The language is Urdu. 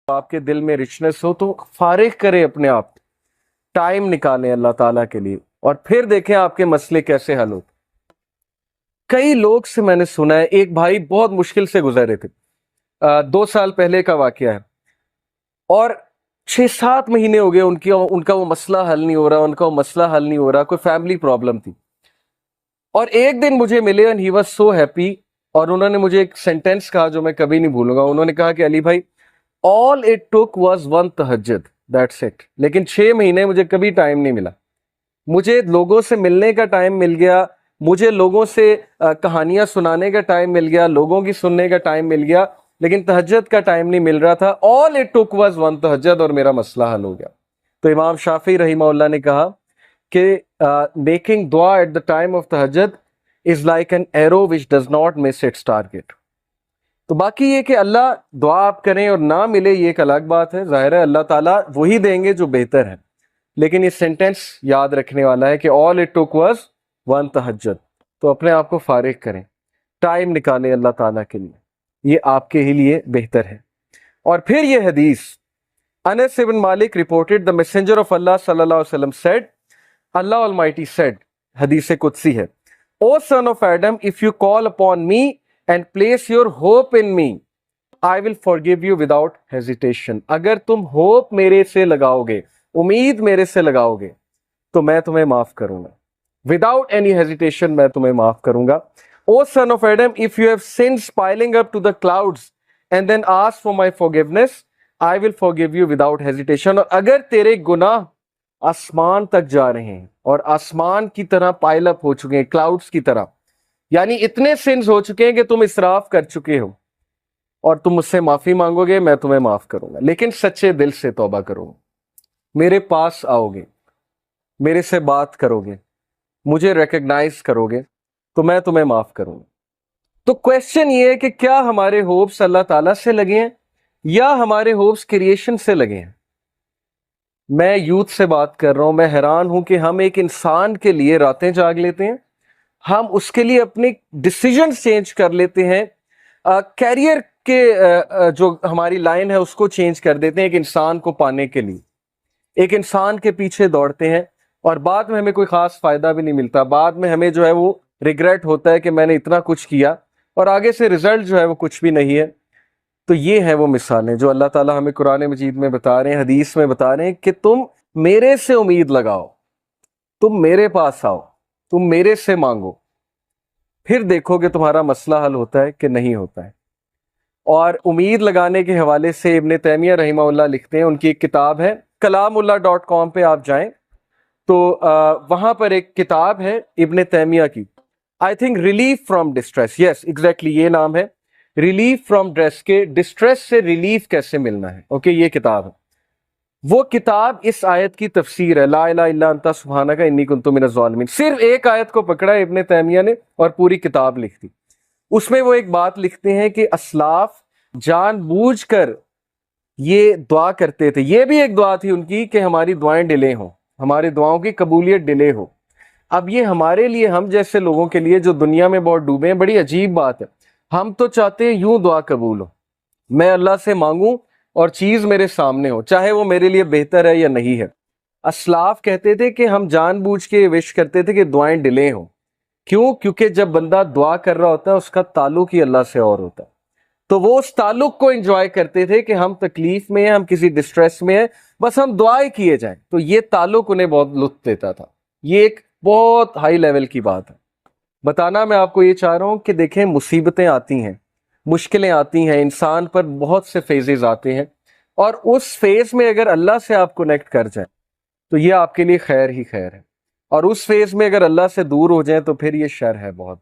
آپ کے دل میں رچنس ہو تو فارغ کریں اپنے آپ، ٹائم نکالیں اللہ تعالیٰ کے لیے، اور پھر دیکھیں آپ کے مسئلے کیسے حل ہوتے۔ کئی لوگ سے میں نے سنا ہے، ایک بھائی بہت مشکل سے گزر رہے تھے، 2 سال پہلے کا واقعہ ہے، اور 6-7 مہینے ہو گئے ان کا وہ مسئلہ حل نہیں ہو رہا، ان کا وہ مسئلہ حل نہیں ہو رہا، کوئی فیملی پرابلم تھی۔ اور ایک دن مجھے ملے and he was so happy، اور انہوں نے مجھے ایک سینٹینس کہا جو میں کبھی نہیں بھولوں گا۔ انہوں نے کہا کہ علی بھائی all it took was one تہجد، that's it، لیکن 6 مہینے مجھے کبھی ٹائم نہیں ملا، مجھے لوگوں سے ملنے کا ٹائم مل گیا، مجھے لوگوں سے کہانیاں سنانے کا ٹائم مل گیا، لوگوں کی سننے کا ٹائم مل گیا، لیکن تہجد کا ٹائم نہیں مل رہا تھا۔ all it took was one تہجد، اور میرا مسئلہ حل ہو گیا۔ تو امام شافعی رحمہ اللہ نے کہا کہ میکنگ دعا ایٹ دا ٹائم آف تہجد is like an arrow which does not miss its target. تو باقی یہ کہ اللہ دعا آپ کریں اور نہ ملے یہ ایک الگ بات ہے، ظاہر ہے اللہ تعالیٰ وہی دیں گے جو بہتر ہے، لیکن یہ سینٹینس یاد رکھنے والا ہے کہ all it took was one تہجد۔ تو اپنے آپ کو فارغ کریں، ٹائم نکالیں اللہ تعالیٰ کے لیے، یہ آپ کے ہی لیے بہتر ہے۔ اور پھر یہ حدیث، انس بن مالک reported the messenger of Allah صلی اللہ علیہ وسلم said، Allah Almighty said، حدیث قدسی ہے، O son of Adam, if you call upon me and place your hope in me, I will forgive you without hesitation۔ اگر تم ہوپ میرے سے لگاؤ گے، امید میرے سے لگاؤ گے، تو میں تمہیں معاف کروں گا، without any hesitation میں تمہیں معاف کروں گا۔ O son of Adam, if you have sins piling up to the clouds and then ask for my forgiveness, I will forgive you without hesitation۔ اور اگر تیرے گناہ آسمان تک جا رہے ہیں اور آسمان کی طرح پائل اپ ہو چکے ہیں، کلاؤڈز کی طرح، یعنی اتنے سنز ہو چکے ہیں کہ تم اسراف کر چکے ہو، اور تم مجھ سے معافی مانگو گے، میں تمہیں معاف کروں گا، لیکن سچے دل سے توبہ کرو گے، میرے پاس آؤ گے، میرے سے بات کرو گے، مجھے ریکگنائز کرو گے، تو میں تمہیں معاف کروں گا۔ تو کویسچن یہ ہے کہ کیا ہمارے ہوپس اللہ تعالیٰ سے لگے ہیں یا ہمارے ہوپس کریشن سے لگے ہیں؟ میں یوتھ سے بات کر رہا ہوں، میں حیران ہوں کہ ہم ایک انسان کے لیے راتیں جاگ لیتے ہیں، ہم اس کے لیے اپنے ڈیسیجنز چینج کر لیتے ہیں، کیریئر کے جو ہماری لائن ہے اس کو چینج کر دیتے ہیں ایک انسان کو پانے کے لیے، ایک انسان کے پیچھے دوڑتے ہیں، اور بعد میں ہمیں کوئی خاص فائدہ بھی نہیں ملتا، بعد میں ہمیں جو ہے وہ ریگریٹ ہوتا ہے کہ میں نے اتنا کچھ کیا اور آگے سے رزلٹ جو ہے وہ کچھ بھی نہیں ہے۔ تو یہ ہیں وہ مثالیں جو اللہ تعالیٰ ہمیں قرآن مجید میں بتا رہے ہیں، حدیث میں بتا رہے ہیں کہ تم میرے سے امید لگاؤ، تم میرے پاس آؤ، تم میرے سے مانگو، پھر دیکھو کہ تمہارا مسئلہ حل ہوتا ہے کہ نہیں ہوتا ہے۔ اور امید لگانے کے حوالے سے ابن تیمیہ رحمہ اللہ لکھتے ہیں، ان کی ایک کتاب ہے kalamullah.com پہ آپ جائیں تو وہاں پر ایک کتاب ہے ابن تیمیہ کی، I think relief from distress, yes exactly یہ نام ہے، ریلیف فرام ڈسٹریس، کے ڈسٹریس سے ریلیف کیسے ملنا ہے، اوکے یہ کتاب ہے۔ وہ کتاب اس آیت کی تفسیر ہے، لا الہ الا انت سبحانک انی کنت من الظالمین، صرف ایک آیت کو پکڑا ہے ابن تیمیہ نے اور پوری کتاب لکھ دی۔ اس میں وہ ایک بات لکھتے ہیں کہ اسلاف جان بوجھ کر یہ دعا کرتے تھے، یہ بھی ایک دعا تھی ان کی کہ ہماری دعائیں ڈیلے ہوں، ہماری دعاؤں کی قبولیت ڈیلے ہو۔ اب یہ ہمارے لیے، ہم جیسے لوگوں کے لیے جو دنیا میں بہت ڈوبے ہیں، بڑی عجیب بات ہے، ہم تو چاہتے ہیں یوں دعا قبول ہو، میں اللہ سے مانگوں اور چیز میرے سامنے ہو، چاہے وہ میرے لیے بہتر ہے یا نہیں ہے۔ اسلاف کہتے تھے کہ ہم جان بوجھ کے وش کرتے تھے کہ دعائیں ڈیلے ہوں، کیوں؟ کیونکہ جب بندہ دعا کر رہا ہوتا ہے اس کا تعلق ہی اللہ سے اور ہوتا ہے، تو وہ اس تعلق کو انجوائے کرتے تھے کہ ہم تکلیف میں ہیں، ہم کسی ڈسٹریس میں ہیں، بس ہم دعائیں کیے جائیں، تو یہ تعلق انہیں بہت لطف دیتا تھا۔ یہ ایک بہت ہائی لیول کی بات ہے۔ بتانا میں آپ کو یہ چاہ رہا ہوں کہ دیکھیں مصیبتیں آتی ہیں، مشکلیں آتی ہیں، انسان پر بہت سے فیزز آتے ہیں، اور اس فیز میں اگر اللہ سے آپ کنیکٹ کر جائیں تو یہ آپ کے لیے خیر ہی خیر ہے، اور اس فیز میں اگر اللہ سے دور ہو جائیں تو پھر یہ شر ہے بہت۔